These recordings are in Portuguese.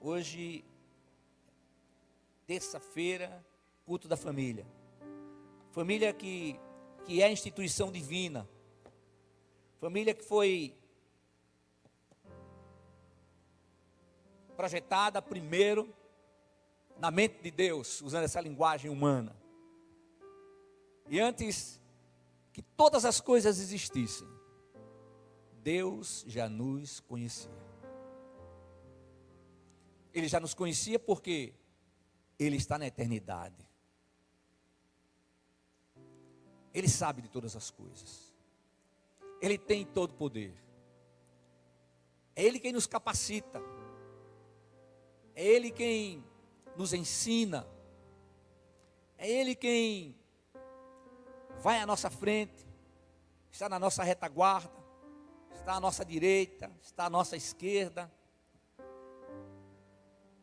Hoje, terça-feira, culto da família. Família que é a instituição divina. Família que foi projetada primeiro na mente de Deus, usando essa linguagem humana. E antes que todas as coisas existissem, Deus já nos conhecia. Ele já nos conhecia porque Ele está na eternidade. Ele sabe de todas as coisas. Ele tem todo o poder. É Ele quem nos capacita. É Ele quem nos ensina. É Ele quem vai à nossa frente, está na nossa retaguarda, está à nossa direita, está à nossa esquerda.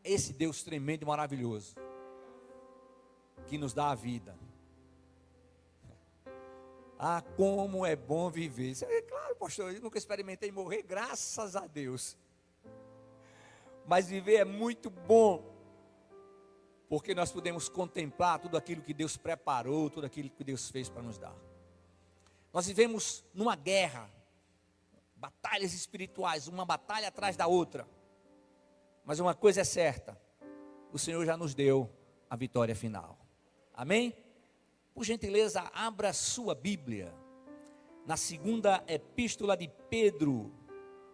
Esse Deus tremendo e maravilhoso, que nos dá a vida. Ah, como é bom viver. É claro, pastor, eu nunca experimentei morrer, graças a Deus. Mas viver é muito bom, porque nós podemos contemplar tudo aquilo que Deus preparou, tudo aquilo que Deus fez para nos dar. Nós vivemos numa guerra, batalhas espirituais, uma batalha atrás da outra. Mas uma coisa é certa, o Senhor já nos deu a vitória final. Amém? Por gentileza, abra sua Bíblia na segunda epístola de Pedro,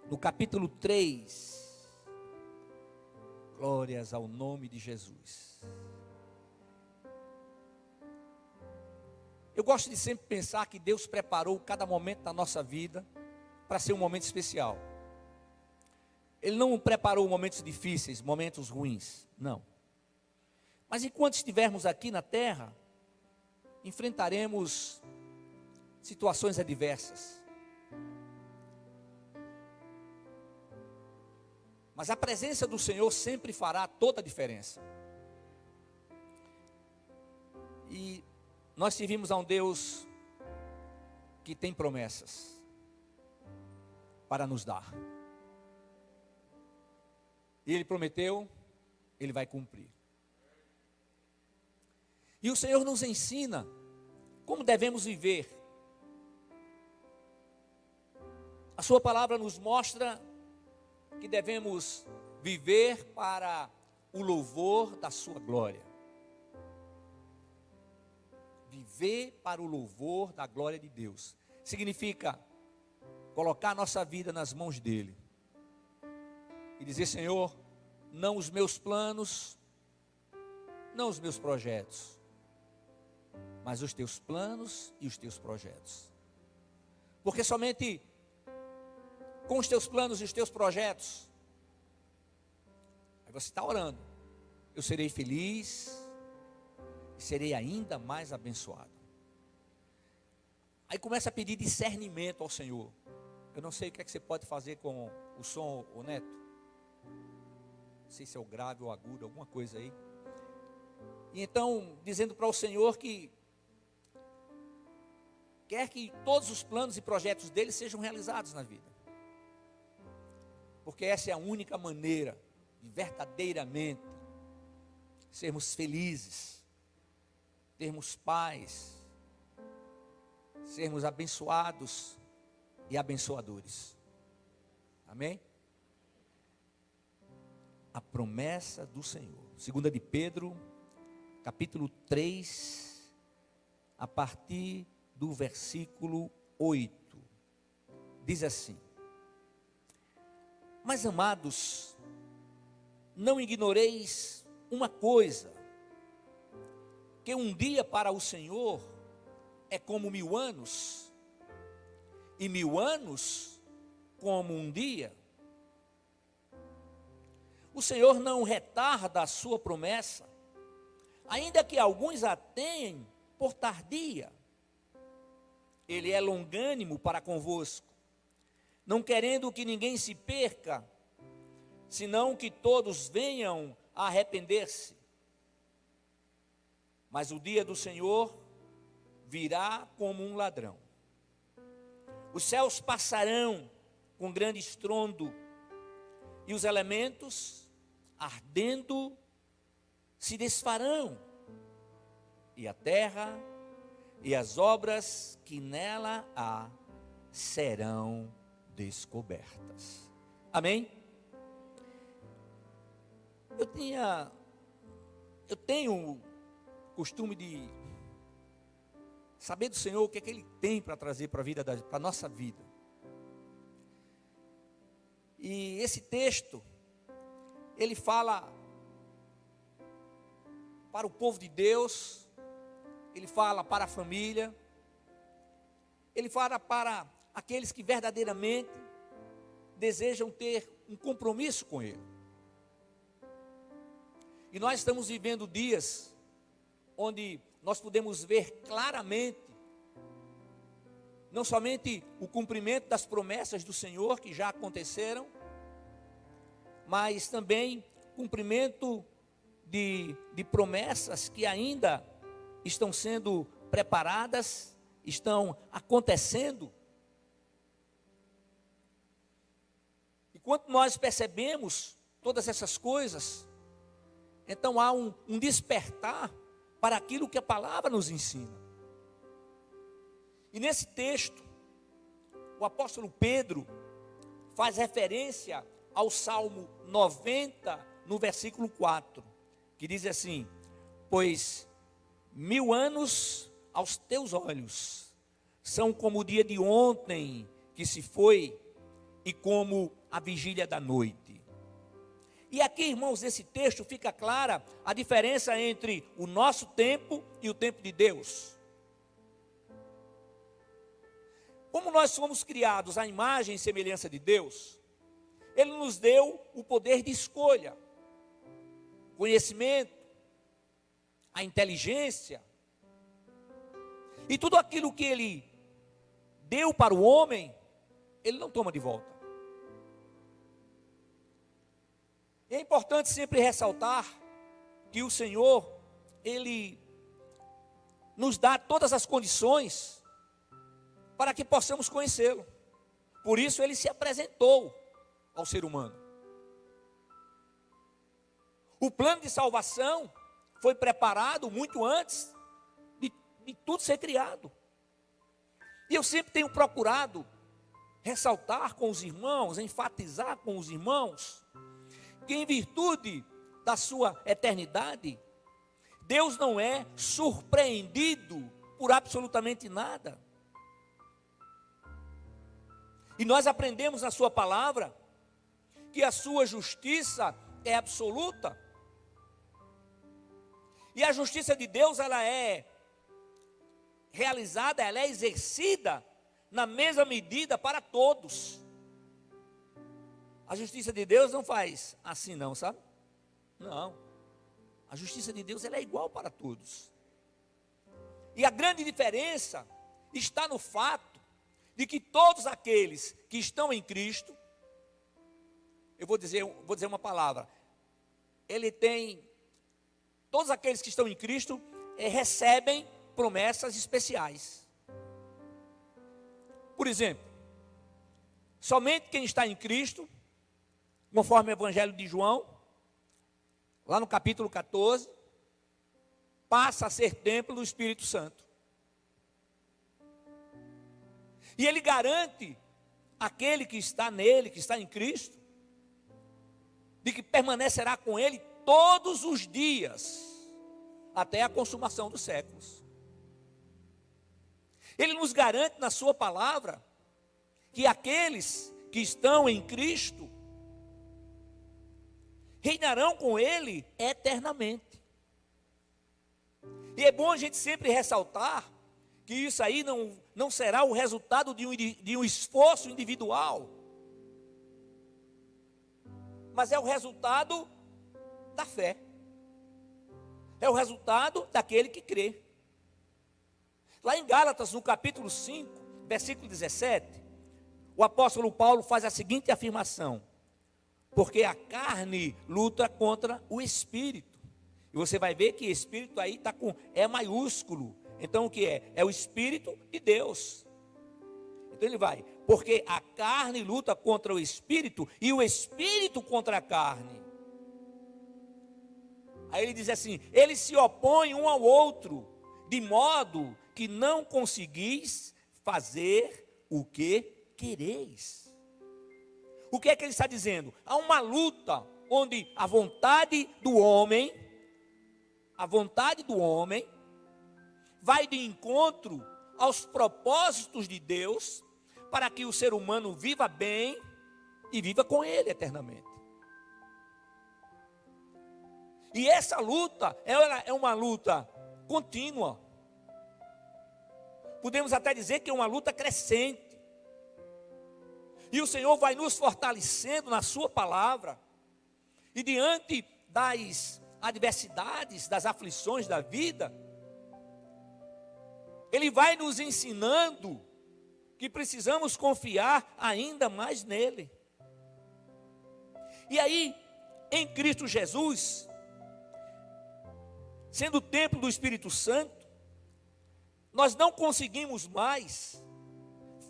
no capítulo 3. Glórias ao nome de Jesus. Eu gosto de sempre pensar que Deus preparou cada momento da nossa vida para ser um momento especial. Ele não preparou momentos difíceis, momentos ruins, não. Mas enquanto estivermos aqui na terra, enfrentaremos situações adversas. Mas a presença do Senhor sempre fará toda a diferença. E nós servimos a um Deus que tem promessas para nos dar. E Ele prometeu, Ele vai cumprir. E o Senhor nos ensina como devemos viver. A sua palavra nos mostra que devemos viver para o louvor da sua glória. Viver para o louvor da glória de Deus. Significa colocar a nossa vida nas mãos dEle. E dizer, Senhor, não os meus planos, não os meus projetos, mas os teus planos e os teus projetos. Porque somente com os teus planos e os teus projetos, aí você está orando, eu serei feliz e serei ainda mais abençoado. Aí começa a pedir discernimento ao Senhor. Eu não sei o que é que você pode fazer com o som, ô Neto. Não sei se é o grave ou agudo, alguma coisa aí. E então, dizendo para o Senhor que quer que todos os planos e projetos dele sejam realizados na vida. Porque essa é a única maneira de verdadeiramente sermos felizes, termos paz, sermos abençoados e abençoadores. Amém? A promessa do Senhor. 2 de Pedro, capítulo 3, a partir do versículo 8. Diz assim: Mas amados, não ignoreis uma coisa, que um dia para o Senhor é como 1000 anos, e 1000 anos como um dia. O Senhor não retarda a sua promessa, ainda que alguns a tenham por tardia. Ele é longânimo para convosco, não querendo que ninguém se perca, senão que todos venham a arrepender-se. Mas o dia do Senhor virá como um ladrão. Os céus passarão com grande estrondo, e os elementos ardendo se desfarão, e a terra e as obras que nela há serão descobertas. Amém? Eu tenho o costume de saber do Senhor o que é que Ele tem para trazer para a nossa vida. E esse texto, ele fala para o povo de Deus, ele fala para a família, ele fala para aqueles que verdadeiramente desejam ter um compromisso com Ele. E nós estamos vivendo dias onde nós podemos ver claramente, não somente o cumprimento das promessas do Senhor que já aconteceram, mas também cumprimento de promessas que ainda estão sendo preparadas, estão acontecendo. E quando nós percebemos todas essas coisas, então há um despertar para aquilo que a palavra nos ensina. E nesse texto, o apóstolo Pedro faz referência ao Salmo 90, no versículo 4, que diz assim: pois 1000 anos aos teus olhos são como o dia de ontem que se foi, e como a vigília da noite. E aqui, irmãos, nesse texto fica clara a diferença entre o nosso tempo e o tempo de Deus. Como nós fomos criados à imagem e semelhança de Deus, Ele nos deu o poder de escolha, conhecimento, a inteligência, e tudo aquilo que Ele deu para o homem, Ele não toma de volta. E é importante sempre ressaltar que o Senhor, Ele nos dá todas as condições para que possamos conhecê-lo. Por isso Ele se apresentou ao ser humano. O plano de salvação foi preparado muito antes de tudo ser criado. E eu sempre tenho procurado ressaltar com os irmãos, enfatizar com os irmãos, que em virtude da sua eternidade, Deus não é surpreendido por absolutamente nada. E nós aprendemos na sua palavra que a sua justiça é absoluta. E a justiça de Deus, ela é realizada, ela é exercida na mesma medida para todos. A justiça de Deus não faz assim não, sabe? Não. A justiça de Deus, ela é igual para todos. E a grande diferença está no fato de que todos aqueles que estão em Cristo, eu vou dizer uma palavra, todos aqueles que estão em Cristo recebem promessas especiais. Por exemplo, somente quem está em Cristo, conforme o Evangelho de João, lá no capítulo 14, passa a ser templo do Espírito Santo. E ele garante aquele que está nele, que está em Cristo, de que permanecerá com ele todos os dias, até a consumação dos séculos. Ele nos garante na sua palavra, que aqueles que estão em Cristo, reinarão com Ele eternamente. E é bom a gente sempre ressaltar, que isso aí não será o resultado de um esforço individual, mas é o resultado da fé, é o resultado daquele que crê. Lá em Gálatas, no capítulo 5, versículo 17, o apóstolo Paulo faz a seguinte afirmação: porque a carne luta contra o espírito. E você vai ver que espírito aí está com E maiúsculo. Então o que é? É o Espírito de Deus. Então ele vai, porque a carne luta contra o Espírito e o Espírito contra a carne. Aí ele diz assim: eles se opõem um ao outro, de modo que não conseguis fazer o que quereis. O que é que ele está dizendo? Há uma luta onde a vontade do homem vai de encontro aos propósitos de Deus, para que o ser humano viva bem e viva com Ele eternamente. E essa luta, ela é uma luta contínua. Podemos até dizer que é uma luta crescente. E o Senhor vai nos fortalecendo na sua palavra. E diante das adversidades, das aflições da vida, Ele vai nos ensinando que precisamos confiar ainda mais nele. E aí, em Cristo Jesus, sendo o templo do Espírito Santo, nós não conseguimos mais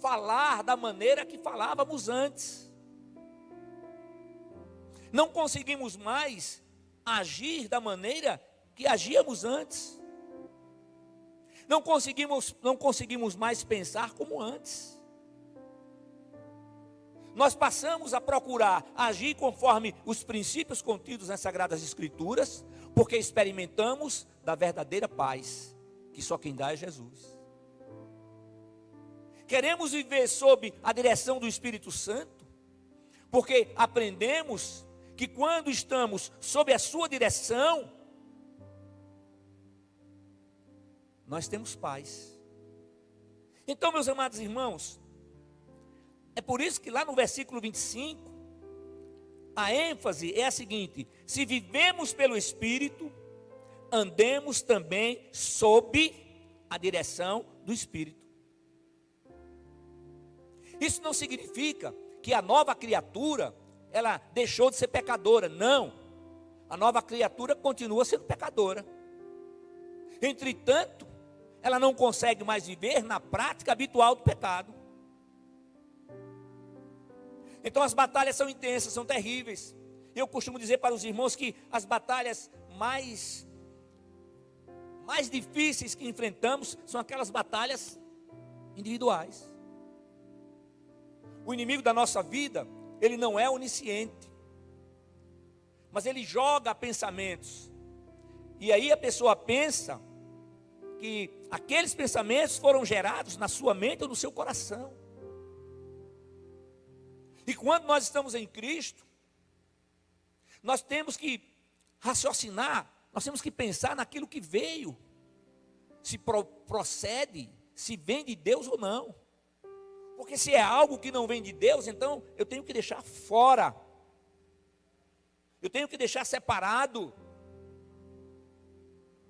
falar da maneira que falávamos antes. Não conseguimos mais agir da maneira que agíamos antes. Não conseguimos mais pensar como antes. Nós passamos a procurar agir conforme os princípios contidos nas Sagradas Escrituras, porque experimentamos da verdadeira paz, que só quem dá é Jesus. Queremos viver sob a direção do Espírito Santo, porque aprendemos que quando estamos sob a sua direção, nós temos paz. Então, meus amados irmãos, é por isso que lá no versículo 25, a ênfase é a seguinte: se vivemos pelo Espírito, andemos também sob a direção do Espírito. Isso não significa que a nova criatura, ela deixou de ser pecadora. Não, a nova criatura continua sendo pecadora. Entretanto, ela não consegue mais viver na prática habitual do pecado. Então as batalhas são intensas, são terríveis. Eu costumo dizer para os irmãos que as batalhas mais difíceis que enfrentamos são aquelas batalhas individuais. O inimigo da nossa vida, ele não é onisciente, mas ele joga pensamentos. E aí a pessoa pensa que aqueles pensamentos foram gerados na sua mente ou no seu coração. E quando nós estamos em Cristo, nós temos que raciocinar, nós temos que pensar naquilo que veio, se procede, se vem de Deus ou não. Porque se é algo que não vem de Deus, então eu tenho que deixar fora, eu tenho que deixar separado.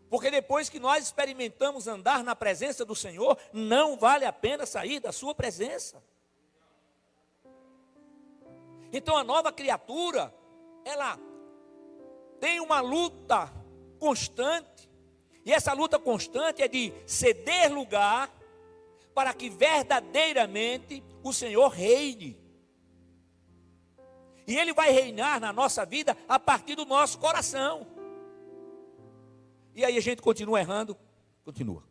Porque depois que nós experimentamos andar na presença do Senhor, não vale a pena sair da sua presença. Então a nova criatura, ela tem uma luta constante, e essa luta constante é de ceder lugar para que verdadeiramente o Senhor reine. E Ele vai reinar na nossa vida a partir do nosso coração. E aí a gente continua errando, continua.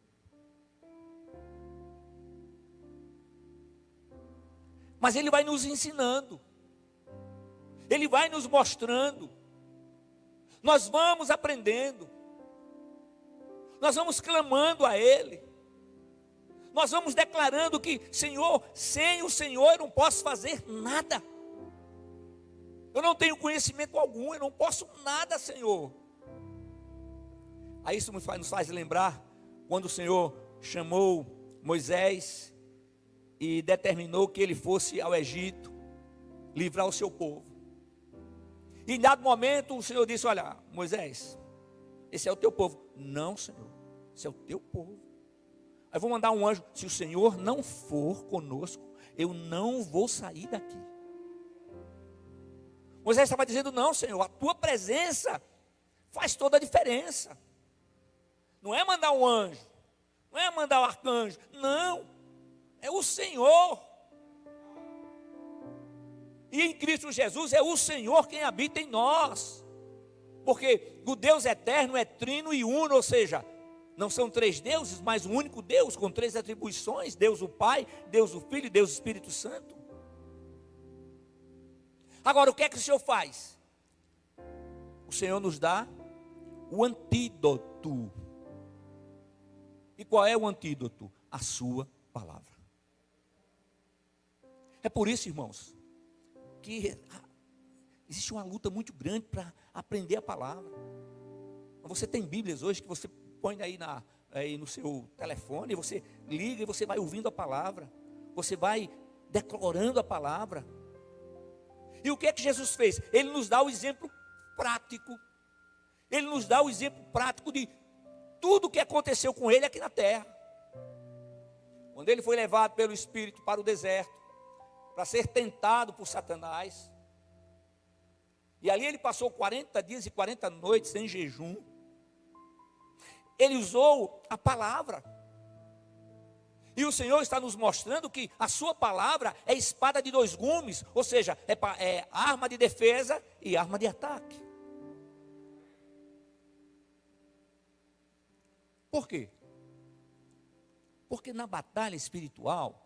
Mas Ele vai nos ensinando, Ele vai nos mostrando, nós vamos aprendendo, nós vamos clamando a Ele, nós vamos declarando que, Senhor, sem o Senhor eu não posso fazer nada, eu não tenho conhecimento algum, eu não posso nada, Senhor. Aí isso nos faz lembrar quando o Senhor chamou Moisés e determinou que ele fosse ao Egito livrar o seu povo. E em dado momento o Senhor disse: olha, Moisés, esse é o teu povo. Não, Senhor, esse é o teu povo. Aí eu vou mandar um anjo. Se o Senhor não for conosco, eu não vou sair daqui. Moisés estava dizendo: não, Senhor, a tua presença faz toda a diferença. Não é mandar um anjo, não é mandar o arcanjo, não, é o Senhor. E em Cristo Jesus é o Senhor quem habita em nós. Porque o Deus eterno é trino e uno, ou seja, não são três deuses, mas um único Deus, com três atribuições: Deus o Pai, Deus o Filho e Deus o Espírito Santo. Agora, o que é que o Senhor faz? O Senhor nos dá o antídoto. E qual é o antídoto? A sua palavra. É por isso, irmãos, que existe uma luta muito grande para aprender a palavra. Você tem Bíblias hoje que você põe aí no seu telefone, você liga e você vai ouvindo a palavra, você vai declarando a palavra. E o que é que Jesus fez? Ele nos dá o exemplo prático. Ele nos dá o exemplo prático de tudo o que aconteceu com ele aqui na terra. Quando ele foi levado pelo Espírito para o deserto, para ser tentado por Satanás. E ali ele passou 40 dias e 40 noites em jejum. Ele usou a palavra. E o Senhor está nos mostrando que a sua palavra é espada de dois gumes, ou seja, é arma de defesa e arma de ataque. Por quê? Porque na batalha espiritual,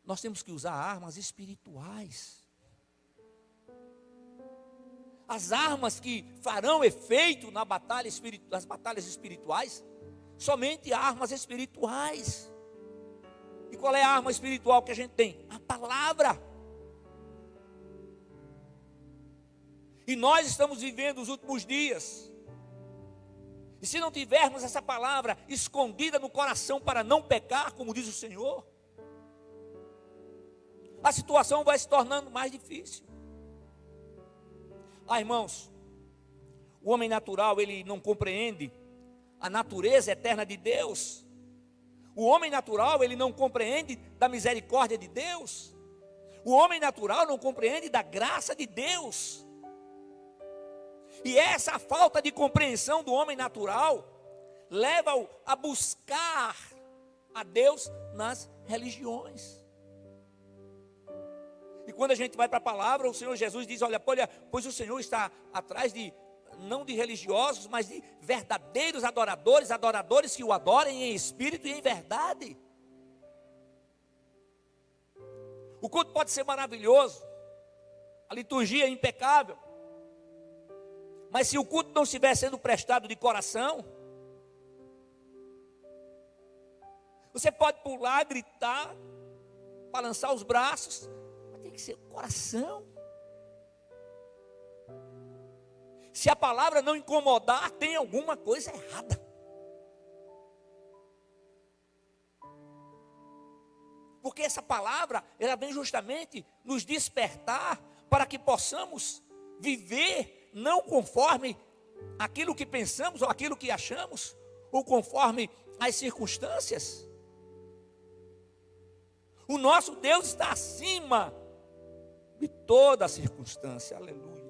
nós temos que usar armas espirituais. As armas que farão efeito nas batalhas espirituais, somente armas espirituais. E qual é a arma espiritual que a gente tem? A palavra. E nós estamos vivendo os últimos dias. E se não tivermos essa palavra escondida no coração para não pecar, como diz o Senhor, a situação vai se tornando mais difícil. Irmãos, o homem natural, ele não compreende a natureza eterna de Deus. O homem natural, ele não compreende da misericórdia de Deus. O homem natural não compreende da graça de Deus. E essa falta de compreensão do homem natural leva-o a buscar a Deus nas religiões. E quando a gente vai para a palavra, o Senhor Jesus diz: olha, pois o Senhor está atrás não de religiosos, mas de verdadeiros adoradores que o adorem em espírito e em verdade. O culto pode ser maravilhoso, a liturgia é impecável, mas se o culto não estiver sendo prestado de coração, você pode pular, gritar, balançar os braços, mas tem que ser coração. Se a palavra não incomodar, tem alguma coisa errada. Porque essa palavra, ela vem justamente nos despertar para que possamos viver não conforme aquilo que pensamos ou aquilo que achamos, ou conforme as circunstâncias. O nosso Deus está acima de toda a circunstância, aleluia.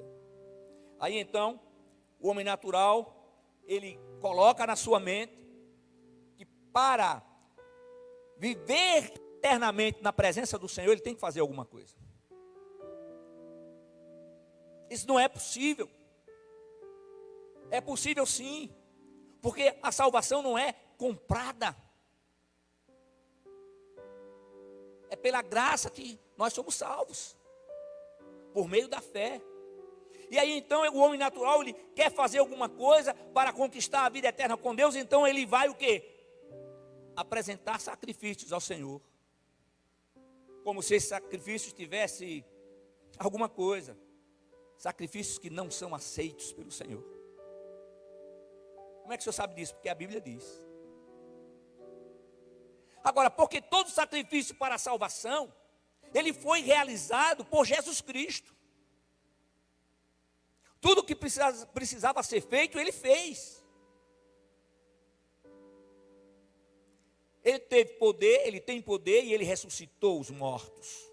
Aí então, o homem natural, ele coloca na sua mente que para viver eternamente na presença do Senhor, ele tem que fazer alguma coisa. Isso não é possível. É possível sim, porque a salvação não é comprada. É pela graça que nós somos salvos, por meio da fé. E aí então o homem natural, ele quer fazer alguma coisa para conquistar a vida eterna com Deus, então ele vai o quê? Apresentar sacrifícios ao Senhor. Como se esse sacrifício tivesse alguma coisa. Sacrifícios que não são aceitos pelo Senhor. Como é que o senhor sabe disso? Porque a Bíblia diz. Agora, porque todo sacrifício para a salvação, ele foi realizado por Jesus Cristo. Tudo que precisava ser feito, ele fez. Ele teve poder, ele tem poder e ele ressuscitou os mortos.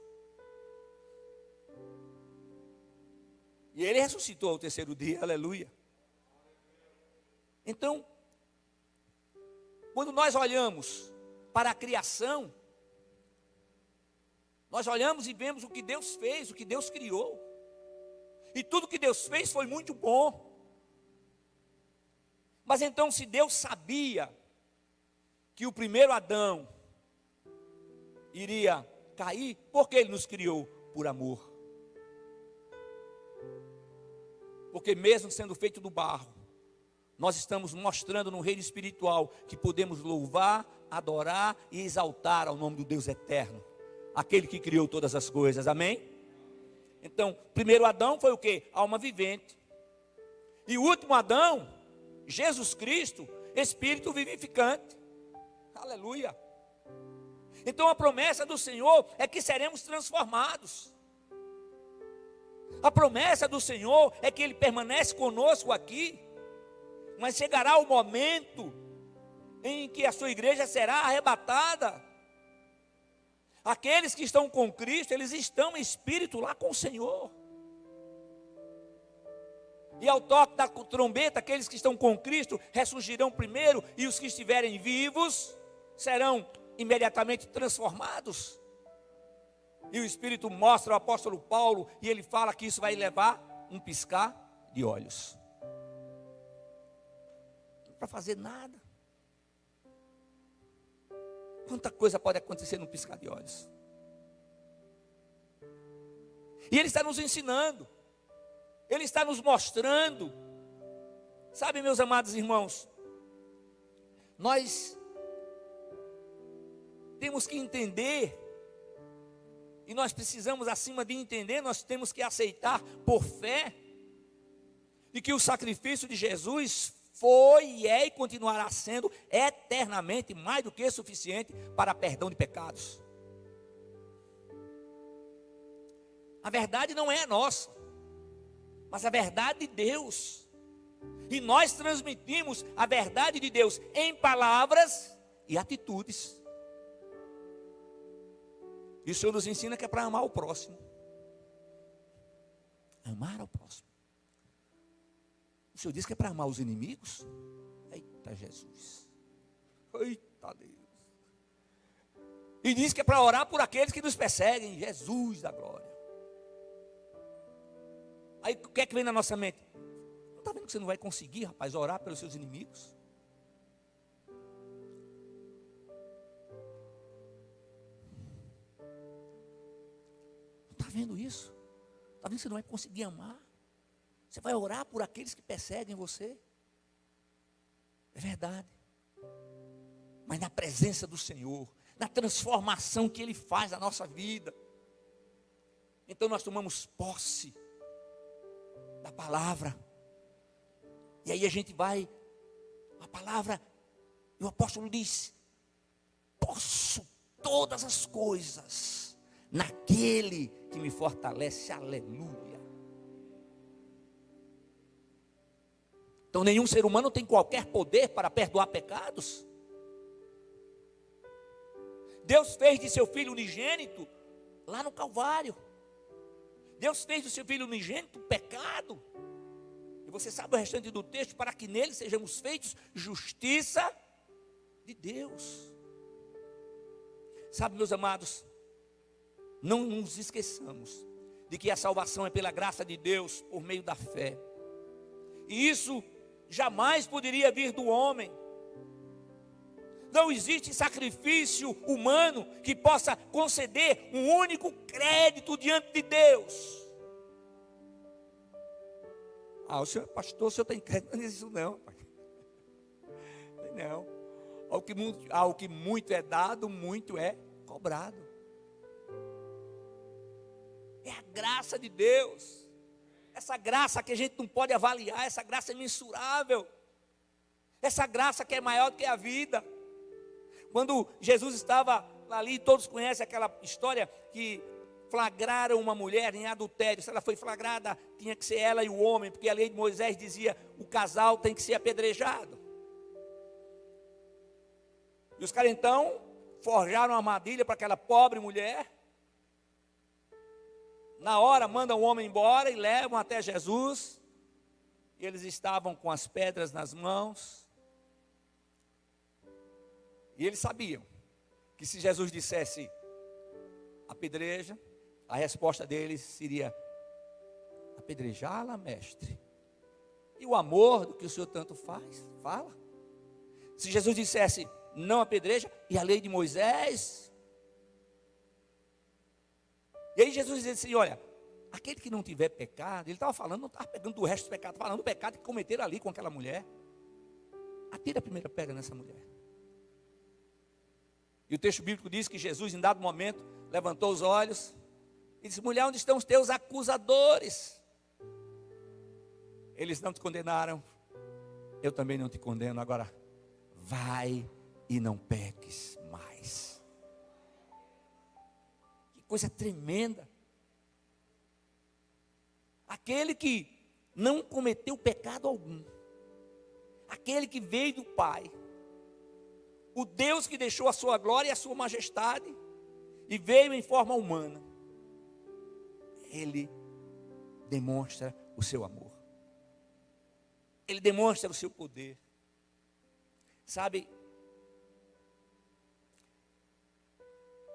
E ele ressuscitou ao terceiro dia, aleluia. Então, quando nós olhamos para a criação, nós olhamos e vemos o que Deus fez, o que Deus criou. E tudo que Deus fez foi muito bom. Mas então, se Deus sabia que o primeiro Adão iria cair, por que Ele nos criou? Por amor. Porque mesmo sendo feito do barro, nós estamos mostrando no reino espiritual que podemos louvar, adorar e exaltar ao nome do Deus eterno, aquele que criou todas as coisas, amém? Então, primeiro Adão foi o quê? Alma vivente. E o último Adão, Jesus Cristo, Espírito vivificante. Aleluia. Então a promessa do Senhor é que seremos transformados. A promessa do Senhor é que Ele permanece conosco aqui. Mas chegará o momento em que a sua igreja será arrebatada. Aqueles que estão com Cristo, eles estão em espírito lá com o Senhor. E ao toque da trombeta, aqueles que estão com Cristo ressurgirão primeiro, e os que estiverem vivos serão imediatamente transformados. E o Espírito mostra ao apóstolo Paulo, e ele fala que isso vai levar um piscar de olhos. Não para fazer nada. Quanta coisa pode acontecer num piscar de olhos. E Ele está nos ensinando. Ele está nos mostrando. Sabe, meus amados irmãos, nós temos que entender, e nós precisamos, acima de entender, nós temos que aceitar por fé, de que o sacrifício de Jesus foi e é e continuará sendo eternamente mais do que suficiente para perdão de pecados. A verdade não é nossa, mas a verdade de Deus. E nós transmitimos a verdade de Deus em palavras e atitudes. E o Senhor nos ensina que é para amar o próximo. Amar ao próximo. O Senhor diz que é para amar os inimigos? Eita Jesus. Eita Deus. E diz que é para orar por aqueles que nos perseguem. Jesus da glória. Aí o que é que vem na nossa mente? Não está vendo que você não vai conseguir, rapaz, orar pelos seus inimigos? Não está vendo isso? Está vendo que você não vai conseguir amar? Você vai orar por aqueles que perseguem você? É verdade. Mas na presença do Senhor, na transformação que Ele faz na nossa vida, então nós tomamos posse da palavra. E aí a gente vai, a palavra, e o apóstolo diz: posso todas as coisas naquele que me fortalece. Aleluia. Então nenhum ser humano tem qualquer poder para perdoar pecados. Deus fez de seu Filho unigênito lá no Calvário. Deus fez do seu Filho unigênito pecado. E você sabe o restante do texto: para que nele sejamos feitos justiça de Deus. Sabe, meus amados, não nos esqueçamos de que a salvação é pela graça de Deus, por meio da fé. E isso jamais poderia vir do homem. Não existe sacrifício humano que possa conceder um único crédito diante de Deus. O senhor, pastor, o senhor tem crédito nisso? Não, pai. Não. Ao que muito é dado, muito é cobrado. É a graça de Deus. Essa graça que a gente não pode avaliar, essa graça é imensurável. Essa graça que é maior do que a vida. Quando Jesus estava ali, todos conhecem aquela história que flagraram uma mulher em adultério. Se ela foi flagrada, tinha que ser ela e o homem, porque a lei de Moisés dizia: o casal tem que ser apedrejado. E os caras então forjaram uma armadilha para aquela pobre mulher. Na hora mandam o homem embora e levam até Jesus. E eles estavam com as pedras nas mãos. E eles sabiam que se Jesus dissesse apedreja, a resposta deles seria: apedrejá-la, mestre. E o amor do que o Senhor tanto fala. Se Jesus dissesse, não apedreja, e a lei de Moisés. E aí Jesus dizia assim, olha, aquele que não tiver pecado, ele estava falando, não estava pegando do resto do pecado, falando do pecado que cometeram ali com aquela mulher. Atira a primeira pedra nessa mulher. E o texto bíblico diz que Jesus, em dado momento, levantou os olhos e disse, mulher, onde estão os teus acusadores? Eles não te condenaram, eu também não te condeno, agora vai e não peques mais. Que coisa tremenda. Aquele que não cometeu pecado algum, aquele que veio do Pai, o Deus que deixou a sua glória e a sua majestade e veio em forma humana, ele demonstra o seu amor, ele demonstra o seu poder. Sabe,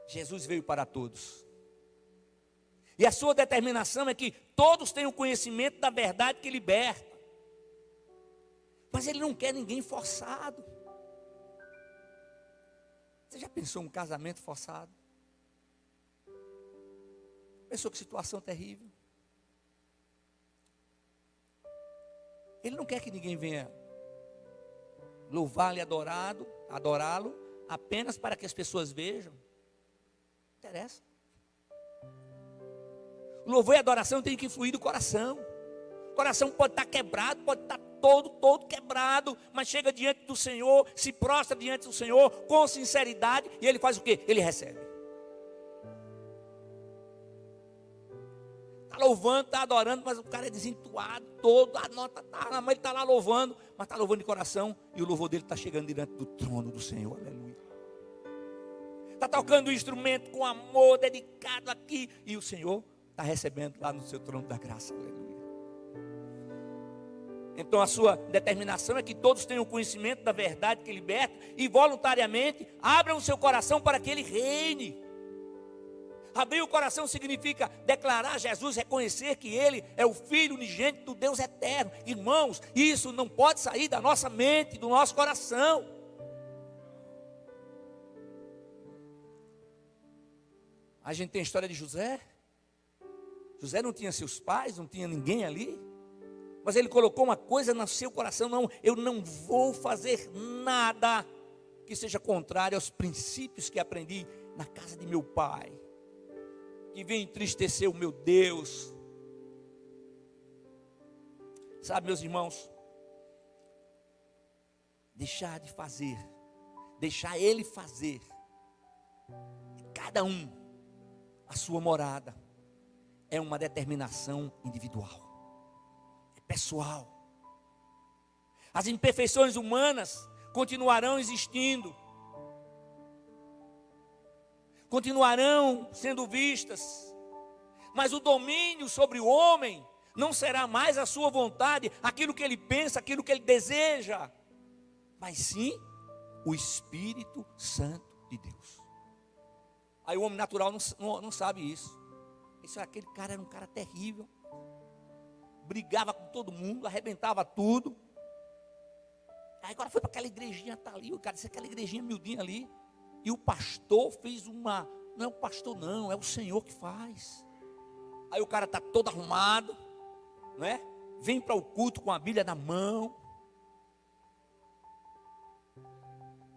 Jesus veio para todos, e a sua determinação é que todos tenham conhecimento da verdade que liberta, mas ele não quer ninguém forçado. Você já pensou um casamento forçado? Pensou que situação terrível? Ele não quer que ninguém venha louvá-lo e adorá-lo apenas para que as pessoas vejam. Não interessa. O louvor e a adoração tem que fluir do coração. O coração pode estar quebrado, pode estar todo quebrado, mas chega diante do Senhor, se prostra diante do Senhor com sinceridade, e ele faz o quê? Ele recebe. Está louvando, está adorando, mas o cara é desentuado todo, a nota está na mão, ele está lá louvando, mas está louvando de coração, e o louvor dele está chegando diante do trono do Senhor, aleluia. Está tocando o instrumento com amor, dedicado aqui, e o Senhor está recebendo lá no seu trono da graça, aleluia. Então a sua determinação é que todos tenham conhecimento da verdade que liberta e voluntariamente abram o seu coração para que ele reine. Abrir o coração significa declarar Jesus, reconhecer que ele é o Filho unigênito do Deus eterno. Irmãos, isso não pode sair da nossa mente, do nosso coração. A gente tem a história de José. José não tinha seus pais, não tinha ninguém ali. Mas ele colocou uma coisa no seu coração, não, eu não vou fazer nada que seja contrário aos princípios que aprendi na casa de meu pai, que vem entristecer o meu Deus. Sabe, meus irmãos, deixar de fazer, deixar ele fazer, cada um a sua morada, é uma determinação individual. Pessoal. As imperfeições humanas continuarão existindo, continuarão sendo vistas, mas o domínio sobre o homem não será mais a sua vontade, aquilo que ele pensa, aquilo que ele deseja, mas sim o Espírito Santo de Deus. Aí o homem natural não sabe isso. Aquele cara era um cara terrível, brigava com todo mundo, arrebentava tudo. Aí agora foi para aquela igrejinha, está ali, o cara disse, aquela igrejinha miudinha ali, e o pastor fez uma, não é o pastor não, é o Senhor que faz. Aí o cara está todo arrumado, não é? Vem para o culto com a Bíblia na mão,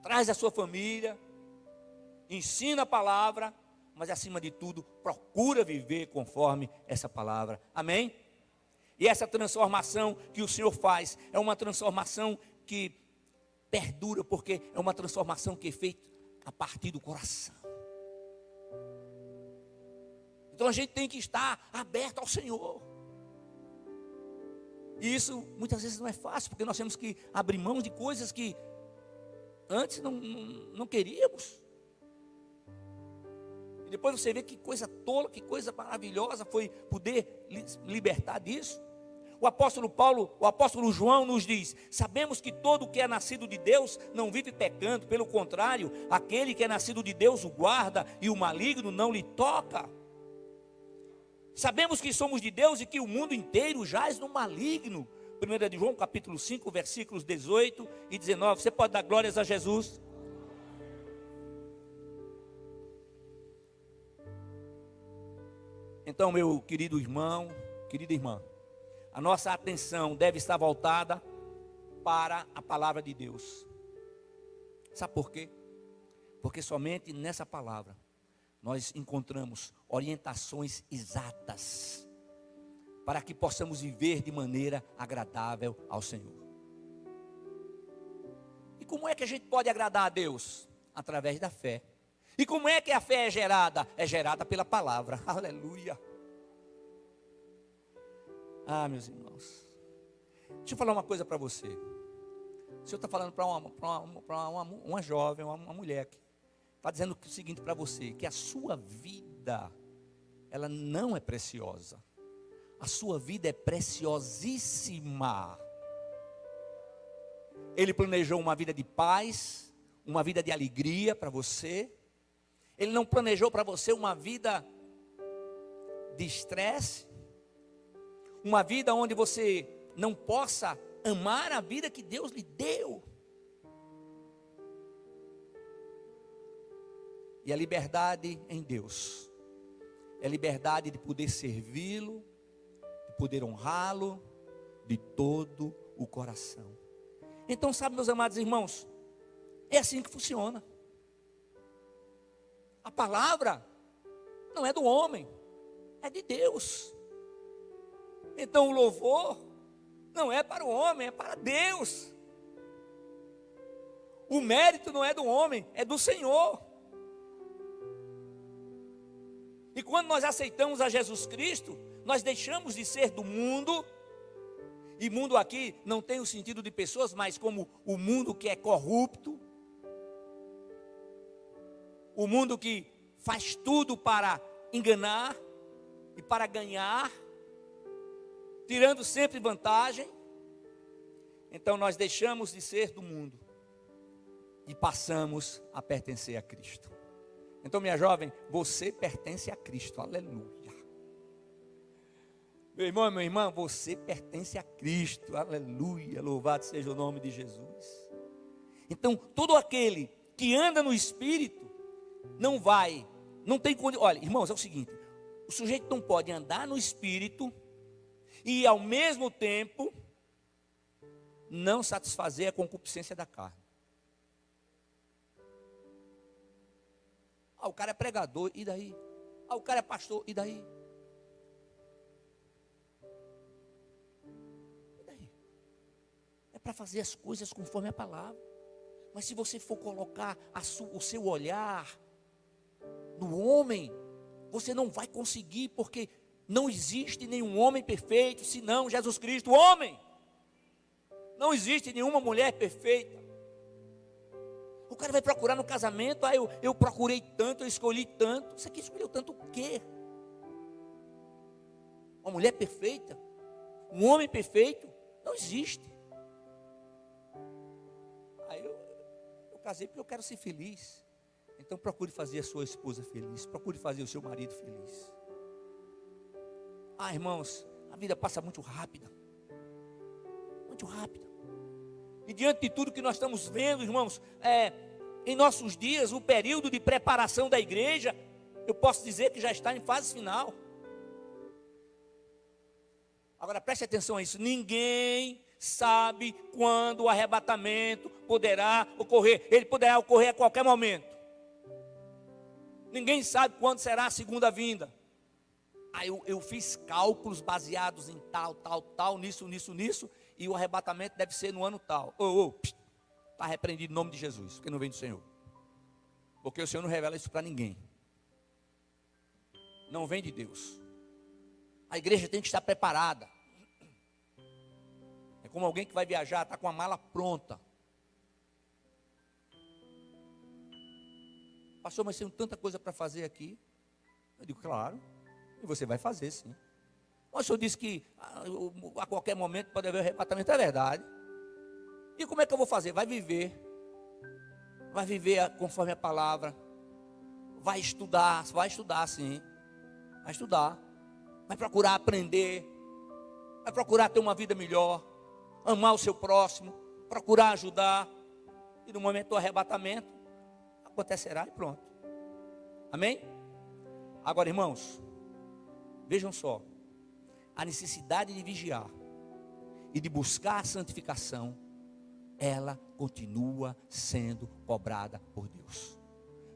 traz a sua família, ensina a palavra, mas acima de tudo, procura viver conforme essa palavra, amém? E essa transformação que o Senhor faz é uma transformação que perdura, porque é uma transformação que é feita a partir do coração. Então a gente tem que estar aberto ao Senhor. E isso muitas vezes não é fácil, porque nós temos que abrir mão de coisas que antes não queríamos. E depois você vê que coisa tola, que coisa maravilhosa foi poder libertar disso. O apóstolo João nos diz, sabemos que todo o que é nascido de Deus não vive pecando, pelo contrário, aquele que é nascido de Deus o guarda e o maligno não lhe toca. Sabemos que somos de Deus e que o mundo inteiro jaz no maligno. 1 de João, capítulo 5, versículos 18 e 19. Você pode dar glórias a Jesus? Então, meu querido irmão, querida irmã, a nossa atenção deve estar voltada para a palavra de Deus. Sabe por quê? Porque somente nessa palavra nós encontramos orientações exatas para que possamos viver de maneira agradável ao Senhor. E como é que a gente pode agradar a Deus? Através da fé. E como é que a fé é gerada? É gerada pela palavra. Aleluia. Ah, meus irmãos, deixa eu falar uma coisa para você. O Senhor está falando para uma jovem, uma mulher aqui. Está dizendo o seguinte para você: que a sua vida, ela não é preciosa. A sua vida é preciosíssima. Ele planejou uma vida de paz, uma vida de alegria para você. Ele não planejou para você uma vida de estresse, uma vida onde você não possa amar a vida que Deus lhe deu. E a liberdade em Deus é a liberdade de poder servi-lo, de poder honrá-lo de todo o coração. Então, sabe, meus amados irmãos, é assim que funciona. A palavra não é do homem, é de Deus. Então o louvor não é para o homem, é para Deus. O mérito não é do homem, é do Senhor. E quando nós aceitamos a Jesus Cristo, nós deixamos de ser do mundo. E mundo aqui não tem o sentido de pessoas, mas como o mundo que é corrupto, o mundo que faz tudo para enganar e para ganhar, tirando sempre vantagem. Então nós deixamos de ser do mundo e passamos a pertencer a Cristo. Então, minha jovem, você pertence a Cristo, aleluia. Meu irmão e minha irmã, você pertence a Cristo, aleluia, louvado seja o nome de Jesus. Então, todo aquele que anda no Espírito, não tem condição. Olha, irmãos, é o seguinte: o sujeito não pode andar no Espírito e ao mesmo tempo não satisfazer a concupiscência da carne. O cara é pregador, e daí? O cara é pastor, e daí? E daí? É para fazer as coisas conforme a palavra. Mas se você for colocar o seu olhar no homem, você não vai conseguir, porque não existe nenhum homem perfeito, senão Jesus Cristo, homem. Não existe nenhuma mulher perfeita. O cara vai procurar no casamento, eu procurei tanto, eu escolhi tanto. Você aqui escolheu tanto o quê? Uma mulher perfeita? Um homem perfeito? Não existe. Aí eu casei porque eu quero ser feliz. Então procure fazer a sua esposa feliz. Procure fazer o seu marido feliz. Irmãos, a vida passa muito rápida. Muito rápida. E diante de tudo que nós estamos vendo, irmãos, em nossos dias, o período de preparação da igreja, eu posso dizer que já está em fase final. Agora preste atenção a isso: ninguém sabe quando o arrebatamento poderá ocorrer. Ele poderá ocorrer a qualquer momento. Ninguém sabe quando será a segunda vinda. Eu fiz cálculos baseados em tal, nisso, e o arrebatamento deve ser no ano tal. Está repreendido em nome de Jesus, porque não vem do Senhor. Porque o Senhor não revela isso para ninguém. Não vem de Deus. A igreja tem que estar preparada. É como alguém que vai viajar, está com a mala pronta. Pastor, mas tem tanta coisa para fazer aqui. Eu digo, claro. E você vai fazer, sim. Mas o senhor disse que a qualquer momento pode haver arrebatamento. É verdade. E como é que eu vou fazer? Vai viver conforme a palavra. Vai estudar sim. Vai estudar. Vai procurar aprender. Vai procurar ter uma vida melhor. amar o seu próximo, procurar ajudar, e no momento do arrebatamento, acontecerá e pronto. Amém? Agora, irmãos, vejam só, a necessidade de vigiar e de buscar a santificação, ela continua sendo cobrada por Deus.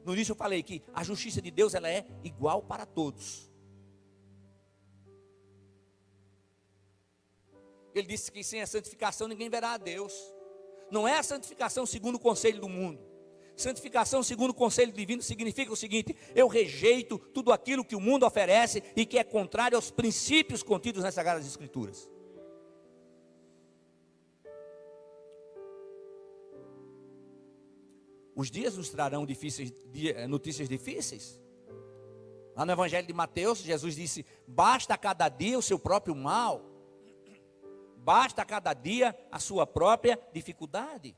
No início eu falei que a justiça de Deus, ela é igual para todos. Ele disse que sem a santificação ninguém verá a Deus. Não é a santificação segundo o conselho do mundo. Santificação segundo o conselho divino significa o seguinte: eu rejeito tudo aquilo que o mundo oferece e que é contrário aos princípios contidos nas Sagradas Escrituras. Os dias nos trarão notícias difíceis. Lá no Evangelho de Mateus, Jesus disse: basta a cada dia o seu próprio mal, basta a cada dia a sua própria dificuldade.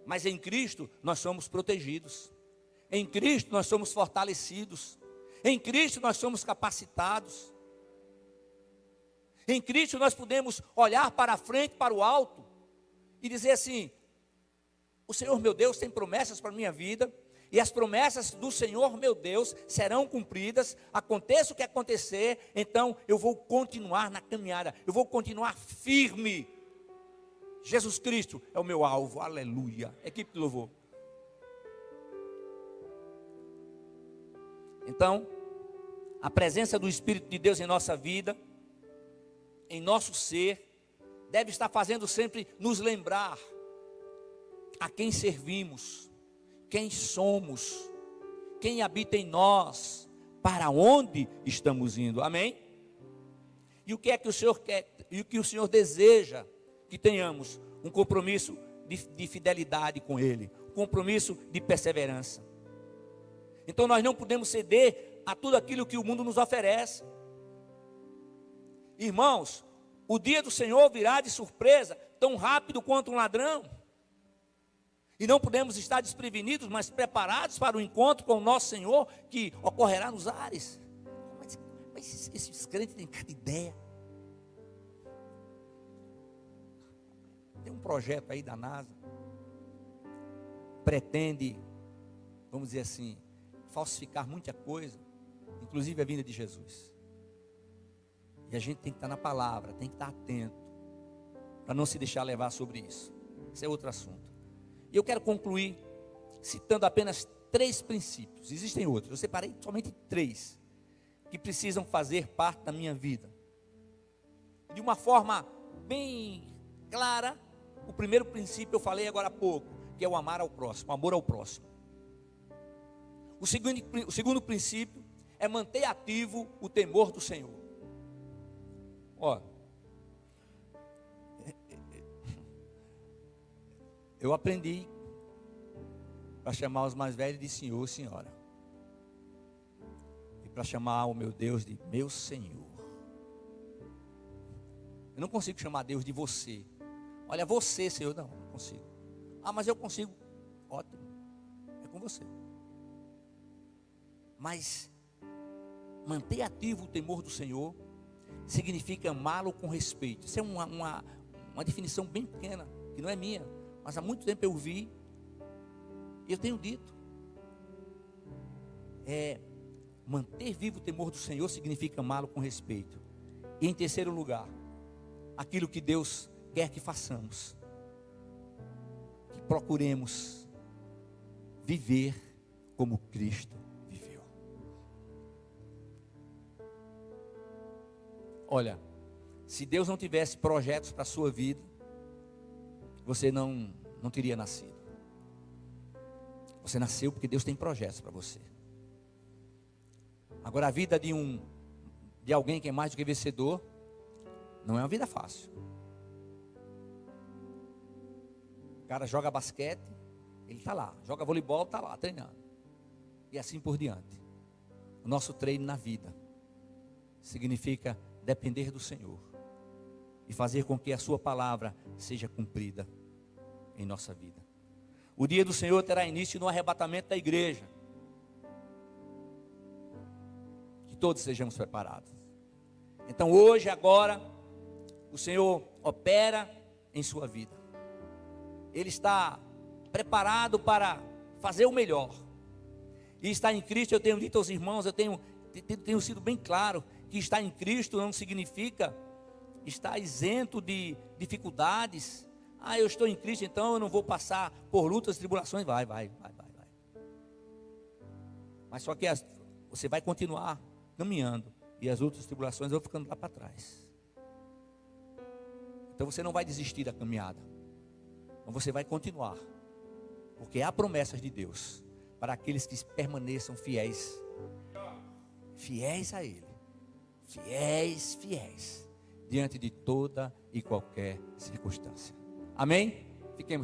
Mas em Cristo nós somos protegidos, em Cristo nós somos fortalecidos, em Cristo nós somos capacitados, em Cristo nós podemos olhar para a frente, para o alto, e dizer assim: o Senhor meu Deus tem promessas para a minha vida, e as promessas do Senhor meu Deus serão cumpridas, aconteça o que acontecer, então eu vou continuar na caminhada, eu vou continuar firme. Jesus Cristo é o meu alvo, aleluia. Equipe de louvor. Então, a presença do Espírito de Deus em nossa vida, em nosso ser, deve estar fazendo sempre nos lembrar a quem servimos, quem somos, quem habita em nós, para onde estamos indo, amém? E o que é que o Senhor quer, e o que o Senhor deseja que tenhamos? Um compromisso de fidelidade com Ele, um compromisso de perseverança. Então nós não podemos ceder a tudo aquilo que o mundo nos oferece. Irmãos, o dia do Senhor virá de surpresa, tão rápido quanto um ladrão. E não podemos estar desprevenidos, mas preparados para o encontro com o nosso Senhor, que ocorrerá nos ares. Mas esses crentes têm cada ideia. Tem um projeto aí da NASA, pretende, vamos dizer assim, falsificar muita coisa, inclusive a vinda de Jesus. E a gente tem que estar na palavra, tem que estar atento, para não se deixar levar sobre isso. Esse é outro assunto. E eu quero concluir citando apenas 3 princípios. Existem outros, eu separei somente 3 que precisam fazer parte da minha vida. De uma forma bem clara, o primeiro princípio eu falei agora há pouco, que é o amar ao próximo, o amor ao próximo. O segundo princípio é manter ativo o temor do Senhor. Ó, eu aprendi para chamar os mais velhos de senhor, senhora. E para chamar o meu Deus de meu Senhor. Eu não consigo chamar Deus de você. Olha, você, Senhor, não consigo. Ah, mas eu consigo. Ótimo, é com você. Mas manter ativo o temor do Senhor significa amá-lo com respeito. Isso é uma definição bem pequena, que não é minha, mas há muito tempo eu vi e eu tenho dito. Manter vivo o temor do Senhor significa amá-lo com respeito. E em terceiro lugar, aquilo que Deus quer que façamos, que procuremos viver como Cristo viveu. Olha, se Deus não tivesse projetos para a sua vida, você não teria nascido. Você nasceu porque Deus tem projetos para você. Agora, a vida de alguém que é mais do que vencedor não é uma vida fácil. O cara joga basquete, ele está lá. Joga voleibol, está lá, treinando. E assim por diante. O nosso treino na vida significa depender do Senhor e fazer com que a sua palavra seja cumprida em nossa vida. O dia do Senhor terá início no arrebatamento da igreja. Que todos sejamos preparados. Então hoje, agora, o Senhor opera em sua vida. Ele está preparado para fazer o melhor. E estar em Cristo, eu tenho dito aos irmãos, eu tenho sido bem claro, que estar em Cristo não significa estar isento de dificuldades. Eu estou em Cristo, então eu não vou passar por lutas, tribulações. Vai. Mas só que você vai continuar caminhando, e as outras tribulações vão ficando lá para trás. Então você não vai desistir da caminhada, mas você vai continuar, porque há promessas de Deus para aqueles que permaneçam fiéis a Ele, fiéis, diante de toda e qualquer circunstância. Amém? Fiquemos.